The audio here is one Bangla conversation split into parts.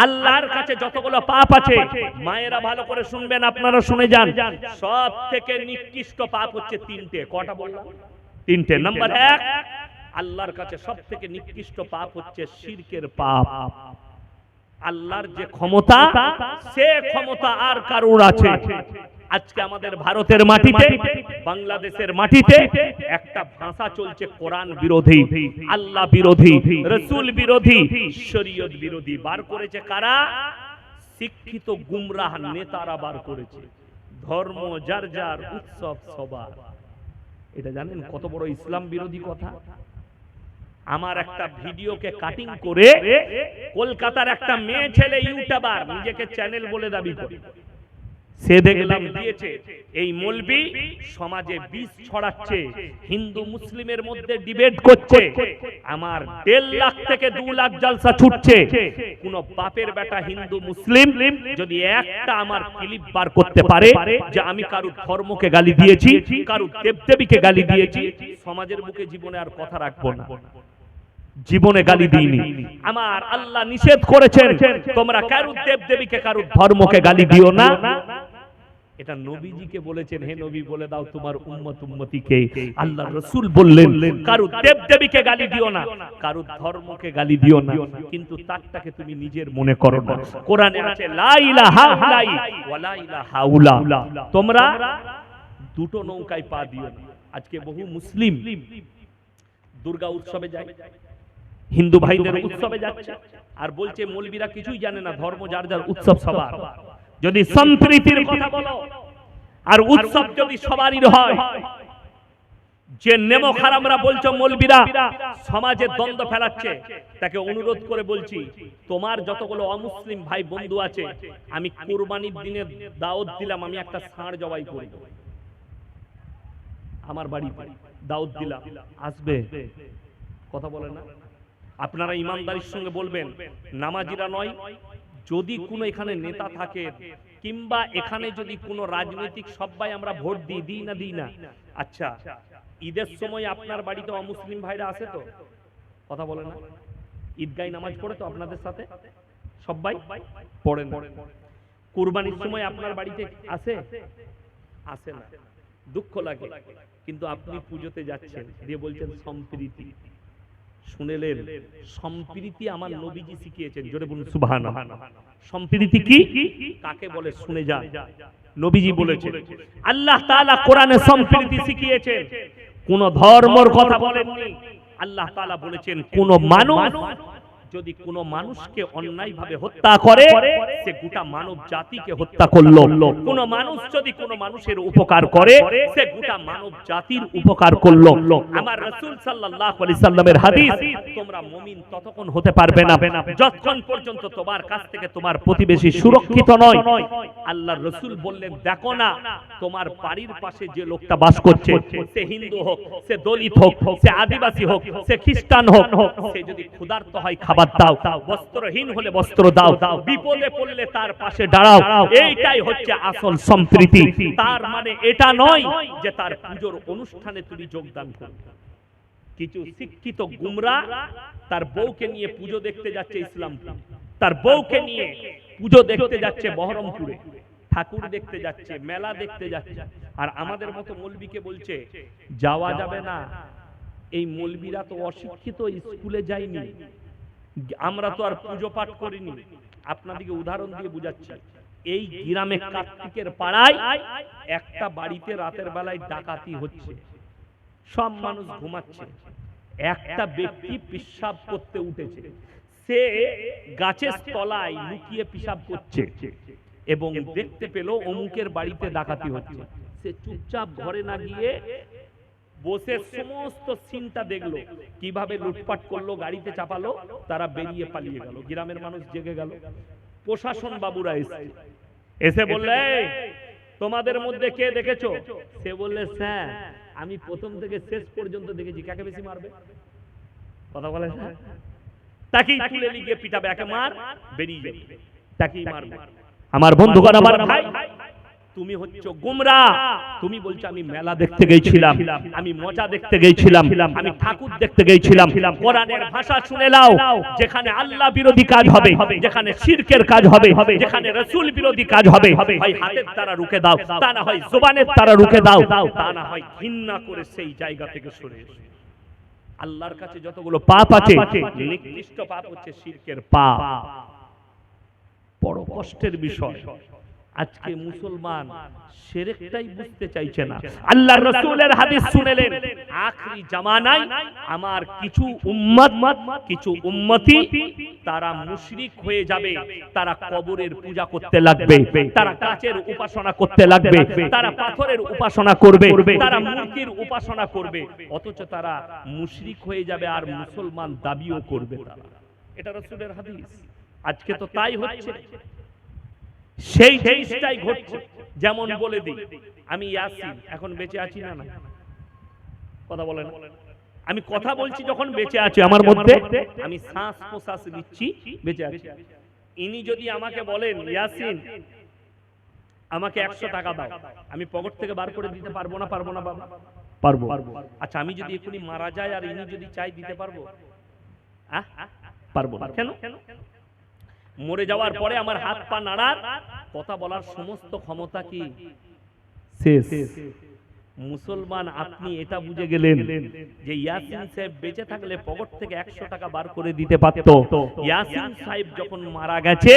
আল্লাহর কাছে যতগুলো পাপ আছে, মায়েরা ভালো করে শুনবেন, আপনারা শুনে যান, সব থেকে নিকৃষ্ট পাপ হচ্ছে তিনটে। কটা বললাম? তিনটে। নাম্বার 1, আল্লাহর কাছে সব থেকে নিকৃষ্ট পাপ হচ্ছে শিরকের পাপ। আল্লাহর যে ক্ষমতা, সে ক্ষমতা আর কারোর আছে? আজকে আমাদের ভারতের মাটিতে, বাংলাদেশের মাটিতে একটা ভাষা চলছে কোরআন বিরোধী, আল্লাহ বিরোধী, রাসূল বিরোধী, শরীয়ত বিরোধী। বার করেছে কারা? শিক্ষিত গুমরাহ নেতারা বার করেছে। ধর্ম যার যার, উৎসব সবার। এটা জানেন কত বড় ইসলাম বিরোধী কথা? আমার একটা ভিডিওকে কাটিং করে কলকাতার একটা মেয়ে ছেলে ইউটিউবার, নিজেকে চ্যানেল বলে দাবি করে, সে দেখলাম দিয়েছে এই মৌলবি সমাজে বিষ ছড়াচ্ছে, হিন্দু মুসলিমের মধ্যে ডিবেট করছে, আমার 1.5 লাখ থেকে 2 লাখ জলসা ছুটছে। কোন বাপের বেটা হিন্দু মুসলিম যদি একটা আমার ক্লিপ বার করতে পারে যে আমি কারুর ধর্মকে গালি দিয়েছি, কারুর দেবদেবীকে গালি দিয়েছি, সমাজের বুকে জীবনে আর কথা রাখবো না। জীবনে গালি দিইনি। আমার আল্লাহ নিষেধ করেছেন তোমরা কারুর দেবদেবীকে, কারুর ধর্মকে গালি দিও না। এটা নবীজিকে বলেছেন, হে নবী বলে দাও তোমার উম্মত উম্মতিকে। আল্লাহ রাসূল বললেন কারুর দেবদেবীকে গালি দিও না, কারুর ধর্মকে গালি দিও না, কিন্তু তারটাকে তুমি নিজের মনে করো না। কোরআনে আছে লা ইলাহা ইল্লাই ওয়া লা ইলাহা উলা, তোমরা দুটো নৌকায় পা দিও না। আজকে বহু মুসলিম দুর্গা উৎসবে যায়, হিন্দু ভাইদের উৎসবে যাচ্ছে, আর বলছে মৌলবীরা কিছুই জানে না, ধর্ম যার যার, উৎসব সবার। যদি সম্প্রীতির কথা বলো আর উৎসব যদি সবারই হয়, যে নেমো খারামরা বলছো মৌলবীরা সমাজে দ্বন্দ্ব ফেলাচ্ছে, তাকে অনুরোধ করে বলছি, তোমার যতগুলো অমুসলিম ভাই বন্ধু আছে, আমি কুরবানির দিনে দাওয়াত দিলাম, আমি একটা ষাঁড় জবাই করব, আমার বাড়িতে দাওয়াত দিলাম, আসবে? কথা বলে না? আপনারা ইমানদারির সঙ্গে বলবেন, নামাজিরা নয়, যদি কোনো এখানে নেতা থাকে কিংবা এখানে যদি কোনো রাজনৈতিক সবাই আমরা ভোট দিই না দিই না, আচ্ছা ঈদের সময় আপনার বাড়িতে অমুসলিম ভাইরা আসে তো? কথা বলে না? ঈদগায় নামাজ পড়ে তো আপনাদের সাথে? সবাই পড়েন। কুরবানির সময় আপনার বাড়িতে আসে? আসে না, দুঃখ লাগে। কিন্তু আপনি পুজোতে যাচ্ছেন, দিয়ে বলছেন সম্প্রীতি। শুনেলেন, সম্প্রীতি আমার নবীজি শিখিয়েছেন, জোরে বলুন সুবহানাল্লাহ। সম্প্রীতি কি, কাকে বলে শুনে যান। নবীজি বলেছেন, আল্লাহ তাআলা কোরআনে সম্প্রীতি শিখিয়েছেন, কোন ধর্মের কথা বলেননি। আল্লাহ তাআলা বলেছেন কোন মানুষ যদি কোনো মানুষকে অন্যায়ভাবে হত্যা করে, সে গোটা মানব জাতিকে হত্যা করলো। কোন মানুষ যদি কোনো মানুষের উপকার করে, সে গোটা মানব জাতির উপকার করলো। আমার রাসূল সাল্লাল্লাহু আলাইহি সাল্লামের হাদিস, তোমরা মুমিন ততক্ষণ হতে পারবে না যতক্ষণ পর্যন্ত তোমার কাছ থেকে তোমার প্রতিবেশী সুরক্ষিত নয়। আল্লাহর রাসূল বললেন, দেখো না তোমার বাড়ির পাশে যে লোকটা বাস করছে, সে হিন্দু হোক, সে দলিত হোক, সে আদিবাসী হোক, সে খ্রিস্টান হোক, সে যদি ক্ষুধার্ত হয় খাবার দাও, বস্ত্রহীন হলে বস্ত্র দাও, বিপদে পড়লে তার পাশে দাঁড়াও। এইটাই হচ্ছে আসল সম্প্রীতি। তার মানে এটা নয় যে তার পূজোর অনুষ্ঠানে তুমি যোগদান করবে। কিছু শিক্ষিত গুমরা তার বউকে নিয়ে পুজো দেখতে যাচ্ছে ইসলামপুর, তার বউকে নিয়ে পুজো দেখতে যাচ্ছে বহরমপুরে, ঠাকুর দেখতে যাচ্ছে, মেলা দেখতে যাচ্ছে, আর আমাদের মতো মৌলবীকে বলছে যাওয়া যাবে না। এই মৌলবীরা তো অশিক্ষিত, স্কুলে যায়নি, আমরা তো আর পুজো পাঠ করিনি। আপনাদেরকে উদাহরণ দিয়ে বুঝাচ্ছি, এই গ্রামে কার্তিকের পাড়ায় একটা বাড়িতে রাতের বেলায় ডাকাতি হচ্ছে, সব মানুষ ঘুমাচ্ছে, একটা ব্যক্তি পেশাব করতে উঠেছে, সে গাছের তলায় লুকিয়ে পেশাব করছে এবং দেখতে পেল অমুকের বাড়িতে ডাকাতি হচ্ছে। সে চুপচাপ ঘরে না গিয়ে বসে সমস্ত সিনটা দেখলো, কিভাবে লুটপাট করলো, গাড়িতে চাপালো, তারা বেরিয়ে পালিয়ে গেল। গ্রামের মানুষ জেগে গেল। প্রশাসন বাবুরা এসে বললে, তোমাদের মধ্যে কে দেখেছো? সে বললে, স্যার আমি প্রথম থেকে শেষ পর্যন্ত দেখেছি। কাকে বেশি মারবে? কথা বলে স্যার, তাকেই তুলে লিখে পিটাবে, একে মার, বেরিয়ে যাবে, তাকেই মারবে। আমার বন্ধুগণ, আমার ভাই, তুমি হচ্ছে গোমরাহ। তুমি বলছো আমি মেলা দেখতে গিয়েছিলাম, আমি মজা দেখতে গিয়েছিলাম, আমি ঠাকুর দেখতে গিয়েছিলাম। কোরআনের ভাষা শুনে নাও, যেখানে আল্লাহ বিরোধী কাজ হবে, যেখানে শিরকের কাজ হবে, যেখানে রাসূল বিরোধী কাজ হবে, হয় হাতের দ্বারা রুখে দাও, তা না হয় জবানের দ্বারা রুখে দাও, তা না হয় ঘৃণা করে সেই জায়গা থেকে সরে এসো। আল্লাহর কাছে যতগুলো পাপ আছে, নিকৃষ্ট পাপ হচ্ছে শিরকের পাপ। বড় কষ্টের বিষয়, আজকে মুসলমান শিরকটাই বুঝতে চাইছে না। আল্লাহর রাসূলের হাদিস শুনেলেন, আখরি জামানায় আমার কিছু উম্মতি তারা মুশরিক হয়ে যাবে, তারা কবরের পূজা করতে লাগবে, তারা গাছের উপাসনা করতে লাগবে, তারা পাথরের উপাসনা করবে, তারা মূর্তির উপাসনা করবে, অথচ তারা মুশরিক হয়ে যাবে আর মুসলমান দাবিও করবে তারা। এটা রাসূলের হাদিস। আজকে তো তাই হচ্ছে, সেই জিনিসটাই ঘটছে। যেমন বলে দিই, আমি ইয়াসিন এখন বেঁচে আছি না? না, কথা বলেন। আমি কথা বলছি যখন বেঁচে আছি, আমার মধ্যে আমি শ্বাস প্রশ্বাস নিচ্ছি, বেঁচে আছি। ইনি যদি আমাকে বলেন ইয়াসিন আমাকে 100 টাকা দাও, আমি পকেট থেকে বার করে দিতে পারবো না? পারবো না বাবা? পারবো। আচ্ছা, আমি যদি এখনই মারা যাই আর ইনি যদি চাই, দিতে পারবো? পারবো না। কেন? মরে যাওয়ার পরে আমার হাত পা নাড়ার, কথা বলার সমস্ত ক্ষমতা কি শেষ। মুসলমান আপনি এটা বুঝে গেলেন যে ইয়াসিন সাহেব বেঁচে থাকলে পকেট থেকে 100 টাকা বার করে দিতে পারত। ইয়াসিন সাহেব যখন মারা গেছে,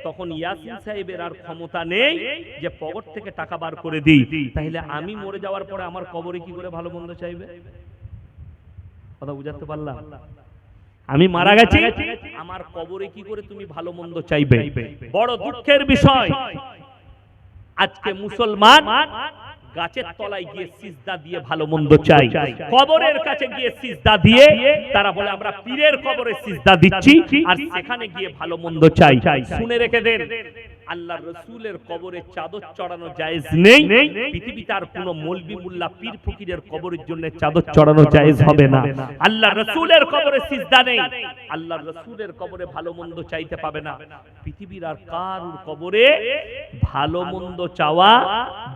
তখন ইয়াসিন সাহেবের আর ক্ষমতা নেই যে পকেট থেকে টাকা বার করে দিই। তাহলে আমি মরে যাওয়ার পরে আমার কবরে কি করে ভালো মন্দ চাইবে? কথা বুঝাতে পারলাম? আমি মারা গেছি, আমার কবরে কি করে তুমি ভালো মন্দ চাইবে? বড় দুঃখের বিষয়, আজকে মুসলমান গাছের তলায় গিয়ে সিজদা দিয়ে ভালো মন্দ চাই, কবরের কাছে গিয়ে সিজদা দিয়ে তারা বলে আমরা পীরের কবরে সিজদা দিচ্ছি, আর সেখানে গিয়ে ভালো মন্দ চাই। শুনে রেখে দেন, আল্লাহর রাসূলের কবরে চাদর চড়ানো জায়েজ নেই। পৃথিবীতে আর কোনো মৌলবি মুল্লা পীর ফকিরের কবরের জন্য চাদর চড়ানো জায়েজ হবে না। আল্লাহর রাসূলের কবরে সিজদা নেই, আল্লাহর রাসূলের কবরে ভালো মন্দ চাইতে পাবে না। পৃথিবীর আর কারুর কবরে ভালো মন্দ চাওয়া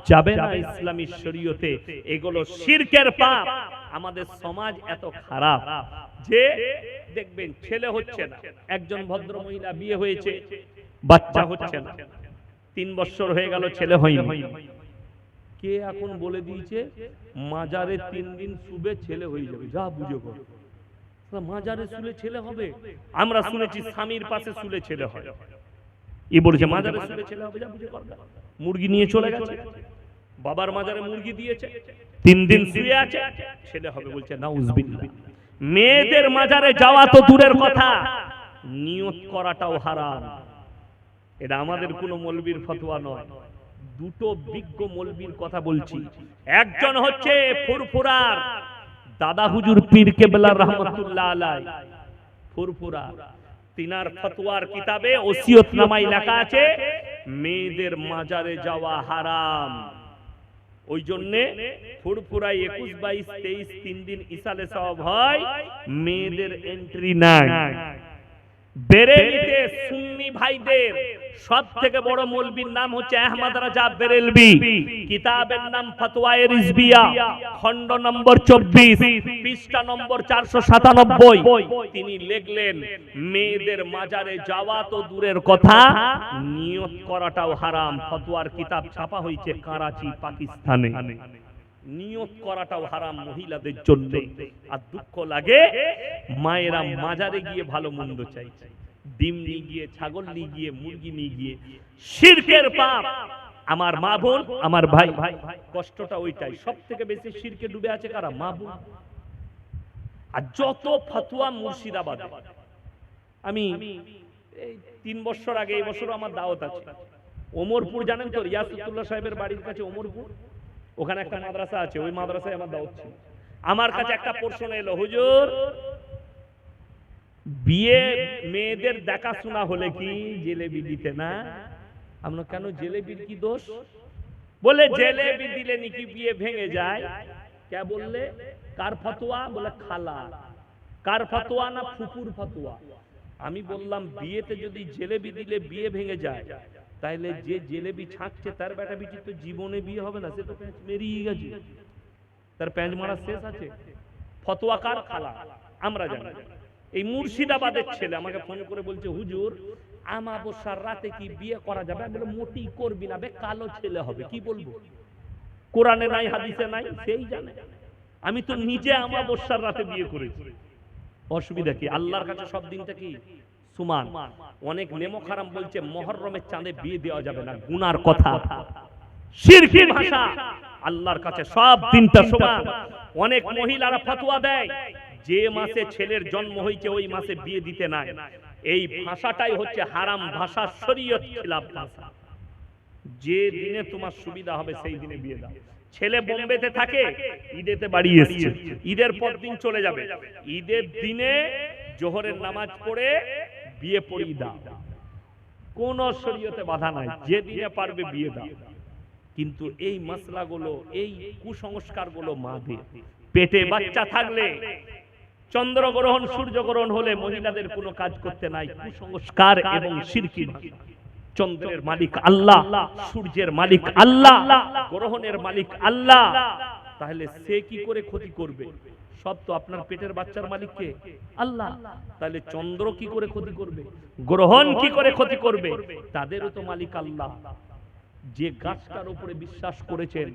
যাবে না ইসলামী শরীয়তে। এগুলো শিরকের পাপ। আমাদের সমাজ এত খারাপ যে দেখবেন ছেলে হচ্ছে না। একজন ভদ্র মহিলা বিয়ে হয়েছে, বাচ্চা হচ্ছে না, 3 বছর হয়ে গেল, ছেলে হয়নি। কে এখন বলে দিয়েছে মাজারে 3 দিন শুবে ছেলে হয়ে যাবে? যা বুঝে গো, মাজারে শুলে ছেলে হবে? আমরা শুনেছি স্বামীর পাশে শুলে ছেলে হয়। ই বলেছে মাজারে শুলে ছেলে হবে, যা বুঝে কর। মুরগি নিয়ে চলে গেছে, বাবার মাজারে মুরগি দিয়েছে, 3 দিন শুয়ে আছে, ছেলে হবে বলছে। নাউজুবিল্লাহ। মেয়েদের মাজারে যাওয়া তো দূরের কথা, নিয়ত করাটাও হারাম। এটা আমাদের কোনো মৌলবীর ফতোয়া নয়, দুটো বিজ্ঞ মৌলবীর কথা বলছি। একজন হচ্ছে ফুরফুরার দাদা হুজুর পীর কেবলা রহমাতুল্লাহ আলাইহি, ফুরফুরা। তিনার ফতোয়ার কিতাবে ওসিয়তনামায় লেখা আছে মেয়েদের মাজারে যাওয়া হারাম। ওই জন্য ফুরফুরায় 21, 22, 23 3 দিন ইসালে সওয়াব হয়, মেয়েদের এন্ট্রি নাই। বেরেলিতে সুন্নি ভাইদের সবথেকে বড় মৌলবীর নাম হচ্ছে আহমদ রাজা বেরেলভী। কিতাবের নাম ফতোয়ায়ে রিজভিয়া, খণ্ড নম্বর 24, পৃষ্ঠা নম্বর 497। তিনি লিখলেন মেয়েদের মাজারে যাওয়া তো দূরের কথা, নিয়ত করাটাও হারাম। ফতোয়ার কিতাব ছাপা হয়েছে করাচি, পাকিস্তানে। নিয়ত করাটাও হারাম মহিলাদের জন্য। আর দুঃখ লাগে মায়েরা মাজারে গিয়ে ভালো মন্দ চাইছে, ডিম নিয়ে গিয়ে, ছাগল নিয়ে গিয়ে, মুরগি নিয়ে গিয়ে। শিরকের পাপ। আমার মা বোন, আমার ভাই, কষ্টটা ওইটাই। সব থেকে বেশি শিরকে ডুবে আছে কারা? মা বোন। আর যত ফতোয়া মুর্শিদাবাদ। আমি 3 বছর আগে, এই বছর আমার দাওয়াত আছে ওমরপুর, জানেন তো রিয়াসুদ্দৌলা সাহেবের বাড়ির কাছে ওমরপুর, ওখানে একটা মাদ্রাসা আছে, ওই মাদ্রাসায় আমার দাওয়াত ছিল। আমার কাছে একটা প্রশ্ন এলো, হুজুর বিয়ে মেয়েদের দেখাশোনা হলে কি জেলেবি দিতে না? আমরা কেন, জেলেবির কি দোষ? বলে জেলেবি দিলে নাকি বিয়ে ভেঙে যায়। কে বললে? কার ফতোয়া? বলে খালা। কার ফতোয়া? না ফুপুর ফতোয়া। আমি বললাম বিয়েতে যদি জেলেবি দিলে বিয়ে ভেঙে যায়, তাইলে যে জেলেবি ছাঁকছে তার বেটা বিটি তো জীবনে বিয়ে হবে না, সে তো প্যাঁচ মেরিয়ে গেছে, তার প্যাঁচ মারা শেষ আছে। ফতোয়া কার খালা আমরা জানি। এই মুর্শিদাবাদের ছেলে আমাকে ফোন করে বলছে, হুজুর আমাবস্যার রাতে কি বিয়ে করা যাবে? আমি বললাম মোটেই করবি না, বে কালো ছেলে হবে। কি বলবো? কোরআনে নাই, হাদিসে নাই, সেই জানে। আমি তো নিজে আমাবস্যার রাতে বিয়ে করেছি, অসুবিধা কি? আল্লাহর কাছে সব দিনটা কি সমান। অনেক নেমো খারাম বলছে মুহররমের চাঁদে বিয়ে দেওয়া যাবে না, গুনার কথা, শিরকি ভাষা। আল্লাহর কাছে সব দিনটা সমান। অনেক মহিলারা ফতোয়া দেয় যে মাসে ছেলের জন্ম হয়েছে ওই মাসে বিয়ে দিতে নাই। এই ভাষাটাই হচ্ছে হারাম ভাষা, শরীয়ত খিলাফ ভাষা। যে দিনে তোমার সুবিধা হবে সেই দিনে বিয়ে দাও। ছেলে বোম্বেতে থাকে, ঈদেতে বাড়ি এসেছে, ঈদের পর দিন চলে যাবে, ঈদের দিনে জোহরের নামাজ পড়ে বিয়ে পড়িয়ে দাও, কোন শরীয়তে বাধা নাই, যে দিনে পারবে বিয়ে দাও। কিন্তু এই মাসলাগুলো, এই কুসংস্কারগুলো মাঝে পেটে বাচ্চা থাকলে, চন্দ্রগ্রহণ সূর্যগ্রহণ হলে মহিলাদের কোনো কাজ করতে নাই, কুসংস্কার এবং শিরকি ভাষা। চন্দ্রের মালিক আল্লাহ, সূর্যের মালিক আল্লাহ, গ্রহণের মালিক আল্লাহ, তাহলে সে কি করে ক্ষতি করবে? সব তো আপনার পেটের বাচ্চার মালিক কে? আল্লাহ। তাহলে চন্দ্র কি করে ক্ষতি করবে? গ্রহণ কি করে ক্ষতি করবে? তাদেরও তো মালিক আল্লাহ। যে গাছটার উপরে বিশ্বাস করেছেন,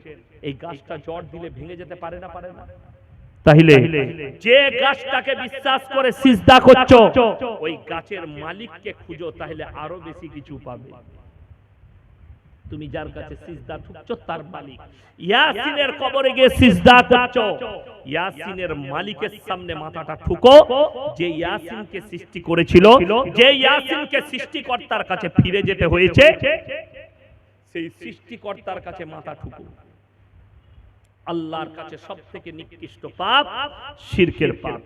এই গাছটা ঝড় দিলে ভেঙে যেতে পারে না? পারে না। তাহলে যে গাছটাকে বিশ্বাস করে সিজদা করছো, ওই গাছের মালিককে খুঁজো, তাহলে আরো বেশি কিছু পাবে। তুমি যার কাছে সিজদা ঠুকছো তার মালিক। ইয়াসিনের কবরে গিয়ে সিজদা করছো, ইয়াসিনের মালিকের সামনে মাথাটা ঠুকো। যে ইয়াসিনকে সৃষ্টি করেছিল, যে ইয়াসিনকে সৃষ্টিকর্তার কাছে ফিরে যেতে হয়েছে, সেই সৃষ্টিকর্তার কাছে মাথা ঠুকো। আল্লাহর কাছে সবথেকে নিকৃষ্ট পাপ শিরকের পাপ।